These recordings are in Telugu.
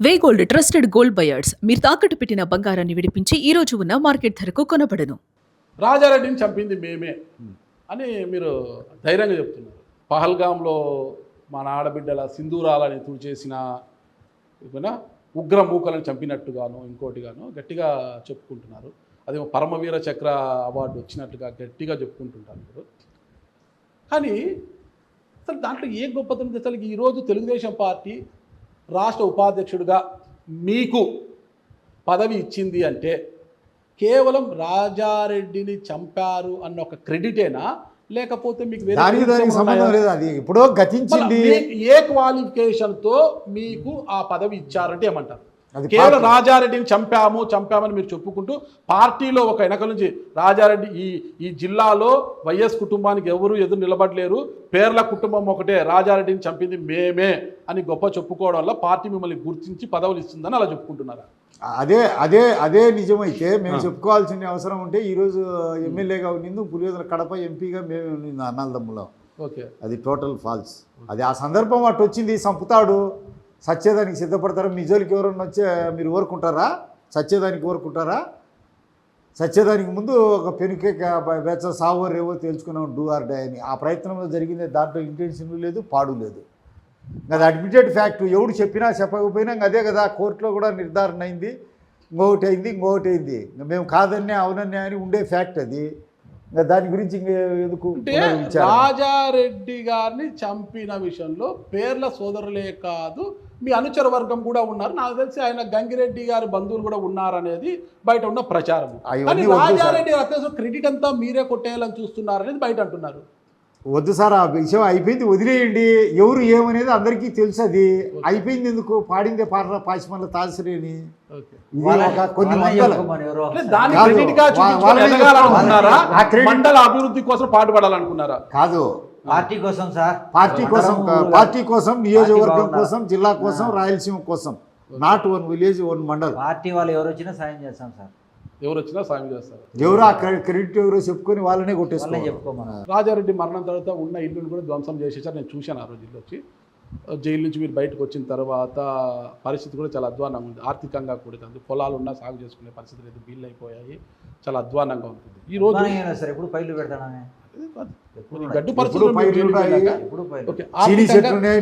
వే గోల్డ్ ట్రస్టెడ్ గోల్డ్ బయర్స్ మీరు తాకట్టు పెట్టిన బంగారాన్ని విడిపించి ఈ రోజు ఉన్న మార్కెట్ ధరకు కొనబడను. రాజారెడ్డిని చంపింది మేమే అని మీరు ధైర్యంగా చెప్తున్నారు. పహల్గాంలో మన ఆడబిడ్డల సింధూరాలని తుడిచేసిన ఉగ్ర మూకలను చంపినట్టుగాను ఇంకోటిగాను గట్టిగా చెప్పుకుంటున్నారు. అది పరమవీర చక్ర అవార్డు వచ్చినట్టుగా గట్టిగా చెప్పుకుంటుంటారు మీరు. కానీ అసలు దాంట్లో ఏ గొప్పతనం అసలు ఈరోజు తెలుగుదేశం పార్టీ రాష్ట్ర ఉపాధ్యక్షుడిగా మీకు పదవి ఇచ్చింది అంటే కేవలం రాజారెడ్డిని చంపారు అన్న ఒక క్రెడిటేనా, లేకపోతే మీకు సంబంధం లేదు? అది ఇప్పుడు గతించింది. ఏ క్వాలిఫికేషన్తో మీకు ఆ పదవి ఇచ్చారంటే ఏమంటారు? కేవలం రాజారెడ్డిని చంపామని మీరు చెప్పుకుంటూ పార్టీలో ఒక వెనక నుంచి రాజారెడ్డి ఈ జిల్లాలో వైఎస్ కుటుంబానికి ఎవరు ఎదురు నిలబడలేరు, పేర్ల కుటుంబం ఒకటే, రాజారెడ్డిని చంపింది మేమే అని గొప్ప చెప్పుకోవడం వల్ల పార్టీ మిమ్మల్ని గుర్తించి పదవులు ఇస్తుందని అలా చెప్పుకుంటున్నారా? అదే నిజమైతే మేము చెప్పుకోవాల్సిన అవసరం ఉంటే ఈరోజు ఎమ్మెల్యేగా ఉన్నింది పులివెందుల కడప ఎంపీగా మేము ఉన్నింది అన్నదమ్ములం. ఓకే, అది టోటల్ ఫాల్స్. అది ఆ సందర్భం అటు వచ్చింది. సంపుతాడు, సత్యేదానికి సిద్ధపడతారా? మీ జోలికి ఎవరన్నా వచ్చే మీరు ఊరుకుంటారా? సత్యేదానికి ఊరుకుంటారా? సత్యేదానికి ముందు ఒక పెనుకే బెచ్చ సావో రేవో తేల్చుకున్నాం, డూ ఆర్ డై అని. ఆ ప్రయత్నంలో జరిగింది, దాంట్లో ఇంటెన్షన్ లేదు, పాడు లేదు. అది అడ్మిటెడ్ ఫ్యాక్ట్. ఎవడు చెప్పినా చెప్పకపోయినా అదే కదా. కోర్టులో కూడా నిర్ధారణ అయింది, ఇంకొకటి అయింది. మేము కాదన్నే అవునన్నే అని ఉండే ఫ్యాక్ట్ అది. ఇంకా దాని గురించి ఎందుకు? రాజారెడ్డి గారిని చంపిన విషయంలో పేర్ల సోదరులే కాదు, మీ అనుచర వర్గం కూడా ఉన్నారు. నాకు తెలిసి ఆయన గంగిరెడ్డి గారి బంధువులు కూడా ఉన్నారనేది బయట ఉన్న ప్రచారం. కానీ రాజారెడ్డి అత్యవసరం క్రెడిట్ అంతా మీరే కొట్టేయాలని చూస్తున్నారనేది బయట అంటున్నారు. వద్దు సార్, ఆ విషయం అయిపోయింది, వదిలేయండి. ఎవరు ఏమనేది అందరికీ తెలుసు. అది అయిపోయింది. ఎందుకు పాడిందే పాట పాశమల్ల తాజశ్రీని కొన్ని మండల అభివృద్ధి కోసం పాటుపడాలనుకున్నారా? కాదు, పార్టీ కోసం సార్. పార్టీ కోసం, నియోజకవర్గం కోసం, జిల్లా కోసం, రాయలసీమ కోసం. Not one village, one mandal. Party వాళ్ళు ఎవరు వచ్చినా సాయం చేస్తాం సార్. ఎవరు వచ్చినా సాయం చేస్తారు. ఎవరు ఆ క్రెడిట్ ఎవరో చెప్పుకొని వాళ్ళనే కొట్టేసుకోవాలి. రాజారెడ్డి మరణం తర్వాత ఉన్న ఇల్లుని కూడా ధ్వంసం చేసేసారు. నేను చూశాను ఆ రోజు ఇల్లు వచ్చి. జైలు నుంచి మీరు బయటకు వచ్చిన తర్వాత పరిస్థితి కూడా చాలా అధ్వానంగా ఉంది. ఆర్థికంగా కూడా పొలాలు ఉన్నా సాగు చేసుకునే పరిస్థితి లేదు, బిల్లు అయిపోయాయి, చాలా అధ్వానంగా ఉంటుంది. ఈ రోజు సార్ ఎప్పుడు పైర్లు పెడతానని గడ్డు పరిస్థితులు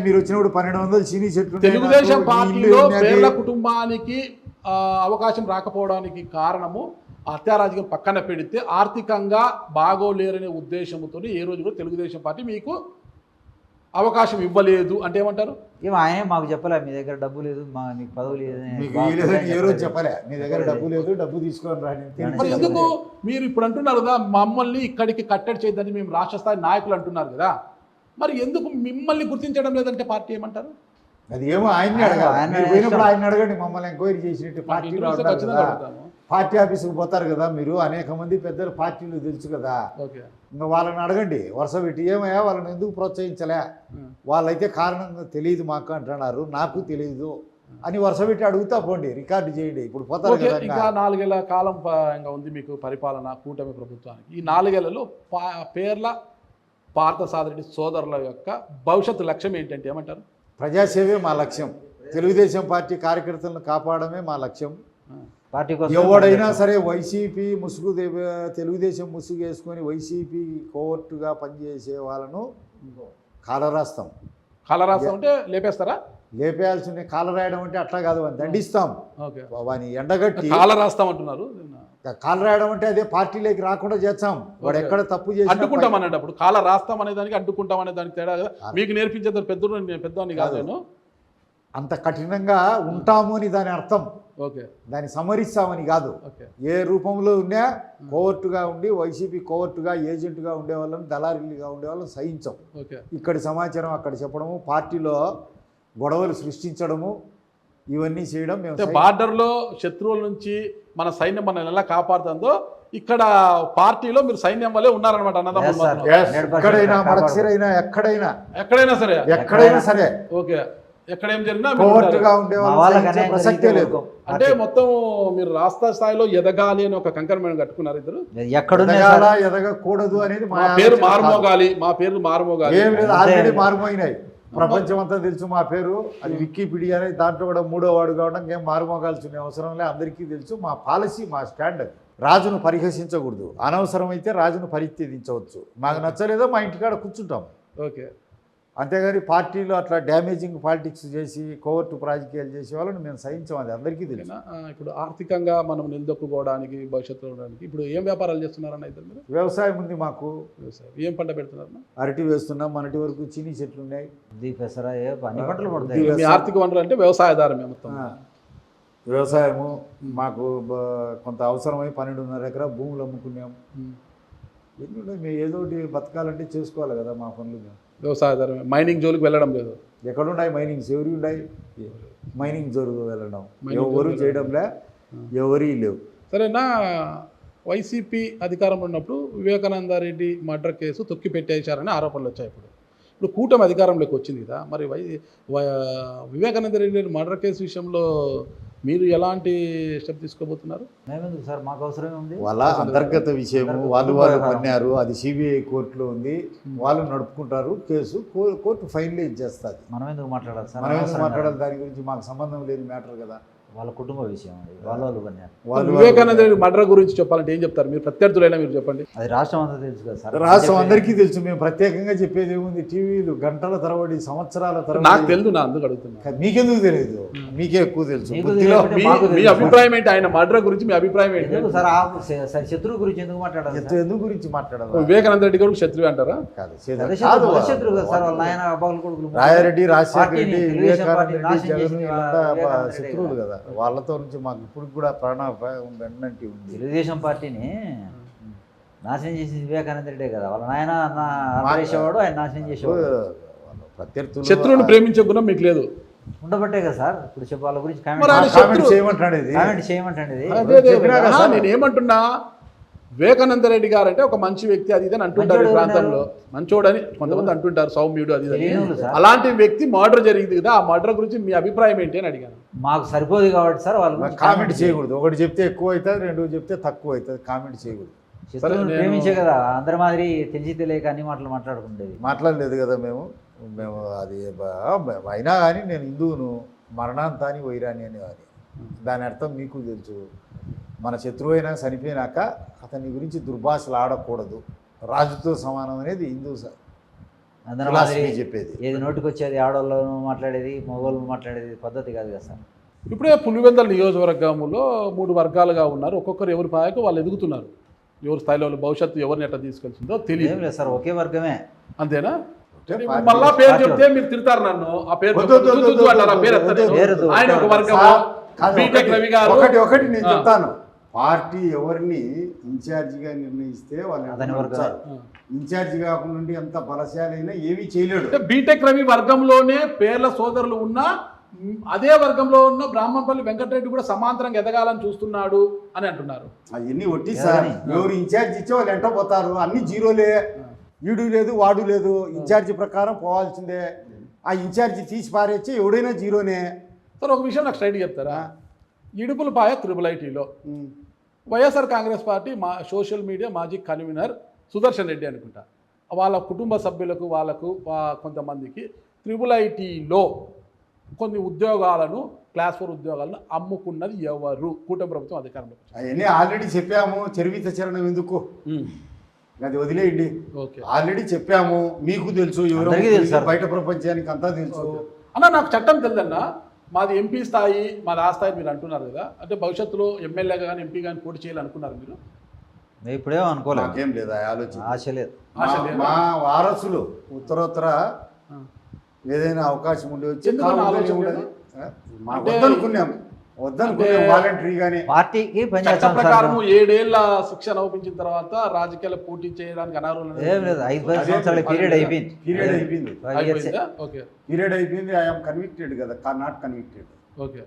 మీరు వచ్చినప్పుడు 1200 చీనీ చెట్లు. తెలుగుదేశం పార్టీలో పేర్ల కుటుంబానికి అవకాశం రాకపోవడానికి కారణము హత్యారాజకీయం పక్కన పెడితే ఆర్థికంగా బాగోలేరనే ఉద్దేశంతో ఏ రోజు కూడా తెలుగుదేశం పార్టీ మీకు అవకాశం ఇవ్వలేదు అంటే ఏమంటారు? ఆయన మాకు చెప్పలే మీ దగ్గర డబ్బు లేదు, మీకు పదవి లేదు, ఏ రోజు చెప్పలే మీ దగ్గర డబ్బు లేదు, డబ్బు తీసుకొని రాని. మరి ఎందుకు మీరు ఇప్పుడు అంటున్నారు కదా మమ్మల్ని ఇక్కడికి కట్టడి చేయదని మేము రాష్ట్ర స్థాయి నాయకులు అంటున్నారు కదా, మరి ఎందుకు మిమ్మల్ని గుర్తించడం లేదంటే పార్టీ ఏమంటారు? అది ఏమో ఆయన్ని అడగాలి. పోయినప్పుడు ఆయన అడగండి, మమ్మల్ని ఎంక్వైరీ చేసినట్టు. పార్టీ ఆఫీసుకు పోతారు కదా మీరు, అనేక మంది పెద్దలు పార్టీలు తెలుసు కదా, ఇంకా వాళ్ళని అడగండి వరుస పెట్టి. ఏమయ్యా వాళ్ళని ఎందుకు ప్రోత్సహించలే? వాళ్ళైతే కారణంగా తెలియదు మాకు అంటున్నారు, నాకు తెలియదు అని వరుస పెట్టి అడుగుతా పోండి, రికార్డు చేయండి. ఇప్పుడు పోతారు కదా. ఇంకా 4 ఏళ్ల కాలం ఇంకా ఉంది మీకు పరిపాలన, కూటమి ప్రభుత్వానికి. ఈ 4 ఏళ్లలో పేర్ల పార్థసారథి సోదరుల యొక్క భవిష్యత్తు లక్ష్యం ఏంటంటే ఏమంటారు? ప్రజాసేవే మా లక్ష్యం. తెలుగుదేశం పార్టీ కార్యకర్తలను కాపాడమే మా లక్ష్యం. పార్టీ కోసం ఎవడైనా సరే వైసీపీ ముసుగు, తెలుగుదేశం ముసుగు వేసుకొని వైసీపీ కోవర్టుగా పనిచేసే వాళ్ళను కాలరాస్తాం. కాలరాస్తాం అంటే లేపేస్తారా? లేపేయాల్సిందే. కాలరాయడం అంటే అట్లా కాదు, అని దండిస్తాం. వాని ఎండగట్టి కాలరాస్తాం అంటున్నారు. కాలరాయడం అంటే అదే పార్టీలోకి రాకుండా చేస్తాం. వాడు ఎక్కడ తప్పు చేసి అడ్డుకుంటాం అనేటప్పుడు కాల రాస్తాం అనే దానికి అడ్డుకుంటాం అనే దానికి తేడా కదా. మీకు నేర్పించేది పెద్దవాడిని కాదు నేను. అంత కఠినంగా ఉంటాము అని దాని అర్థం. ఓకే, దాన్ని సమరిస్తామని కాదు. ఏ రూపంలో ఉన్నా కోవర్టుగా ఉండి వైసీపీ కోవర్టుగా ఏజెంట్గా ఉండే వాళ్ళని, దళారీలుగా ఉండే వాళ్ళని సహించం. ఇక్కడి సమాచారం అక్కడ చెప్పడము, పార్టీలో గొడవలు సృష్టించడము, ఇవన్నీ చేయడం. మేము బార్డర్లో శత్రువుల నుంచి మన సైన్యం మనల్ని ఎలా కాపాడుతుందో ఇక్కడ పార్టీలో మీరు సైన్యం వల్లే ఉన్నారనమాట అన్నదమ్ములు. ఎక్కడైనా మడకసిరైనా ఎక్కడైనా సరే ఓకే, ఎక్కడ ఏం జరిగినా ప్రసక్తే లేదు. అంటే మొత్తం మీరు రాష్ట్ర స్థాయిలో ఎదగాలి అని ఒక కంకణం కట్టుకున్నారు ఇద్దరు. ఎదగకూడదు అనేది మా పేరు మారుమోగాలి, మా పేర్లు మారుమోగాలి. ఏం లేదు, ఆల్రెడీ మారుమోగినాయి. ప్రపంచం అంతా తెలుసు మా పేరు, అది వికీపీడియా అనేది, దాంట్లో కూడా 3వ వాడు కావడం ఏం మారుమోగాల్సిన అవసరం లే, అందరికీ తెలుసు. మా పాలసీ, మా స్టాండ్. రాజును పరిహసించకూడదు, అనవసరమైతే రాజును పరిత్యజించవచ్చు. మాకు నచ్చలేదో మా ఇంటికాడ కూర్చుంటాం. ఓకే. అంతేగాని పార్టీలో అట్లా డ్యామేజింగ్ పాలిటిక్స్ చేసి కోవర్టు రాజకీయాలు చేసే వాళ్ళని మేము సహించాం, అది అందరికీ తెలుసు. ఇప్పుడు ఆర్థికంగా మనం నిలదొక్కుకోవడానికి, భవిష్యత్తులో ఉండడానికి ఇప్పుడు ఏం వ్యాపారాలు చేస్తున్నారన్న ఇద్దరు మీరు? వ్యవసాయం ఉంది మాకు. వ్యవసాయం ఏం పంట పెడుతున్నారన్న? అరటి వేస్తున్నాం, మొన్నటి వరకు చీనీ చెట్లు ఉన్నాయి. పెసర అన్ని పంటలు పడతాయి. మీ ఆర్థిక వనరులు అంటే వ్యవసాయదారమే మొత్తం. వ్యవసాయము మాకు కొంత అవసరమై 12.5 ఎకరా భూములు అమ్ముకున్నాము. ఎందుకంటే మేము ఏదో ఒకటి బతకాలంటే చేసుకోవాలి కదా మా పనులు. మేము వ్యవసాయదారమే, మైనింగ్ జోలికి వెళ్ళడం లేదు. ఎక్కడున్నాయి మైనింగ్స్? ఎవరి ఉన్నాయి మైనింగ్ జోలికి వెళ్ళడం? ఎవరు చేయడంలే, ఎవరి లేవు. సరేనా? వైసీపీ అధికారంలో ఉన్నప్పుడు వివేకానంద రెడ్డి మర్డర్ కేసు తొక్కి పెట్టేశారని ఆరోపణలు వచ్చాయి. ఇప్పుడు కూటమి అధికారంలోకి వచ్చింది కదా, మరి వివేకానంద రెడ్డి మర్డర్ కేసు విషయంలో మీరు ఎలాంటి స్టెప్ తీసుకోబోతున్నారు? మేమెందుకు సార్, మాకు అవసరమే ఉంది. వాళ్ళ అంతర్గత విషయం, వాళ్ళు పన్నారు. అది సిబిఐ కోర్టులో ఉంది, వాళ్ళు నడుపుకుంటారు కేసు, కోర్టు ఫైనలైజ్ చేస్తుంది. మనం ఎందుకు మాట్లాడాలి సార్? మనం ఎందుకు మాట్లాడాలి? దాని గురించి మాకు సంబంధం లేని మ్యాటర్ కదా, వాళ్ళ కుటుంబ విషయం అది. వాళ్ళు వివేకానంద రెడ్డి మర్డర్ గురించి చెప్పాలంటే ఏం చెప్తారు? మీరు ప్రత్యర్థులైనా మీరు చెప్పండి. అది రాష్ట్రం అంతా తెలుసు కదా సార్. రాష్ట్రం అందరికీ తెలుసు. మేము ప్రత్యేకంగా చెప్పేది ఏముంది? టీవీలు గంటల తరబడి, సంవత్సరాల తరబడి. నాకు తెలుసు, నా అందుకు అడుగుతున్నా. మీకెందుకు తెలియదు? మీకే ఎక్కువ తెలుసు. మీ అభిప్రాయం ఏంటి? ఆయన మర్డర్ గురించి మీ అభిప్రాయం ఏంటి సార్? శత్రువు గురించి ఎందుకు మాట్లాడాలి? ఎందుకు గురించి మాట్లాడాలి? వివేకానంద రెడ్డి గారు శత్రువు అంటారా? శత్రువు కదా సార్. వాళ్ళ నాయన అబ్బాయిల కొడుకులు రాయారెడ్డి, రాజశేఖర రెడ్డి, వివేకానంద రెడ్డి, జగన్ వీళ్ళంతా శత్రువులు కదా. వాళ్ళతో నుంచి మాకు ఇప్పుడు కూడా ప్రాణాపాయం వెన్నంటి ఉంది. తెలుగుదేశం పార్టీని నాశనం చేసింది వివేకానంద రెడ్డే కదా. వాళ్ళ నాయన చేసేవాడు, ఆయన నాశనం చేసేవాడు. ప్రత్యర్థులు, శత్రువుని ప్రేమించే గుణం మీకు లేదు. ఉండబట్టే కదా సార్ ఇప్పుడు చెప్పి వాళ్ళ గురించి కామెంట్ చేయమంటాడు. నేను ఏమంటున్నా, వివేకానంద రెడ్డి గారు అంటే ఒక మంచి వ్యక్తి, అది ఇది అని అంటుంటారు. ఈ ప్రాంతంలో మంచోడని కొంతమంది అంటుంటారు, సౌమ్యుడు అది ఇది. అలాంటి వ్యక్తి మర్డర్ జరిగింది కదా, ఆ మర్డర్ గురించి మీ అభిప్రాయం ఏంటి అని అడిగాను. మాకు సరిపోదు కాబట్టి సార్ వాళ్ళు కామెంట్ చేయకూడదు. ఒకటి చెప్తే ఎక్కువ అవుతుంది, 2 చెప్తే తక్కువ అవుతుంది. కామెంట్ చేయకూడదు. ప్రేమించే కదా, అందరి మాదిరి తెలిసి తెలియక అన్ని మాటలు మాట్లాడుకుంటేది. మాట్లాడలేదు కదా మేము అది. అయినా కానీ నేను హిందువును, మరణాంతాని వైరాని అనేవారి. దాని అర్థం మీకు తెలుసు. మన శత్రువు అయినా చనిపోయినాక అతని గురించి దుర్భాషలు ఆడకూడదు, రాజుతో సమానం అనేది హిందూ చెప్పేది. ఏది నోటికి వచ్చేది ఆడవాళ్ళు మాట్లాడేది, మగవాళ్ళు మాట్లాడేది పద్ధతి కాదు కదా సార్. ఇప్పుడే పులివెందుల నియోజకవర్గంలో 3 వర్గాలుగా ఉన్నారు. ఒక్కొక్కరు ఎవరి పాయకు వాళ్ళు ఎదుగుతున్నారు. ఎవరి స్థాయిలో భవిష్యత్తు ఎవరిని ఎట్లా తీసుకెళ్తుందో తెలియదు సార్. ఒకే వర్గమే అంతేనా? మళ్ళా పేరు చెప్తే మీరు తిడతారు నన్ను. ఆ పేరు ఆయన ఒక వర్గం. ఒకటి నేను చెప్తాను. పార్టీ ఎవరిని ఇన్ఛార్జిగా నిర్ణయిస్తే వాళ్ళని వర్గాలు. ఇన్ఛార్జి కాకుండా ఎంత బలశాలైనా ఏమీ చేయలేడు. బీటెక్ రవి వర్గంలోనే పేర్ల సోదరులు ఉన్నా అదే వర్గంలో ఉన్న బ్రాహ్మణపల్లి వెంకటరెడ్డి కూడా సమాంతరంగా ఎదగాలని చూస్తున్నాడు అని అంటున్నారు. అవన్నీ ఒట్టి సార్. ఎవరు ఇన్ఛార్జి ఇచ్చే వాళ్ళు ఎంట పోతారు. అన్ని జీరోలే. వీడు లేదు, వాడు లేదు. ఇన్ఛార్జి ప్రకారం పోవాల్సిందే. ఆ ఇన్ఛార్జి తీసి పారేచ్చి ఎవడైనా జీరోనే. సార్ ఒక విషయం నాకు స్ట్రైట్ చెప్తారా? ఇడుపులపాయ IIITలో YSR Congress party social media మాజీ కన్వీనర్ సుదర్శన్ రెడ్డి అనుకుంటా, వాళ్ళ కుటుంబ సభ్యులకు వాళ్ళకు కొంతమందికి IIITలో కొన్ని ఉద్యోగాలను, క్లాస్ 4 ఉద్యోగాలను అమ్ముకున్నది ఎవరు? కూటమి ప్రభుత్వం అధికారంలో. అవన్నీ ఆల్రెడీ చెప్పాము. చరివిత చరణం ఎందుకు, అది వదిలేయండి. ఆల్రెడీ చెప్పాము, మీకు తెలుసు, ఎవరు బయట ప్రపంచానికి అంతా తెలుసు. అన్న నాకు చట్టం తెలియదన్నా. మాది ఎంపీ స్థాయి, మాది ఆ స్థాయి మీరు అంటున్నారు కదా, అంటే భవిష్యత్తులో ఎమ్మెల్యేగా కానీ ఎంపీ కానీ పోటీ చేయాలనుకున్నారు మీరు? ఇప్పుడేమో అనుకోలేదు. నాకేం లేదా ఆలోచన, ఆశ లేదు. మా వారసులు ఉత్తరోత్తర ఏదైనా అవకాశం ఉండి వచ్చి వద్దనుకున్నాం వాలంటరీగానే. పార్టీకి ప్రకారం 7 ఏళ్ల శిక్షణ ఒప్పించిన తర్వాత రాజకీయాలు పోటీ చేయడానికి అనర్హులు. 5 సంవత్సరాల పీరియడ్ అయిపోయింది. పీరియడ్ అయిపోయింది. ఐఎమ్ కన్విక్టెడ్ కదా, నాట్ కన్విక్టెడ్. ఓకే.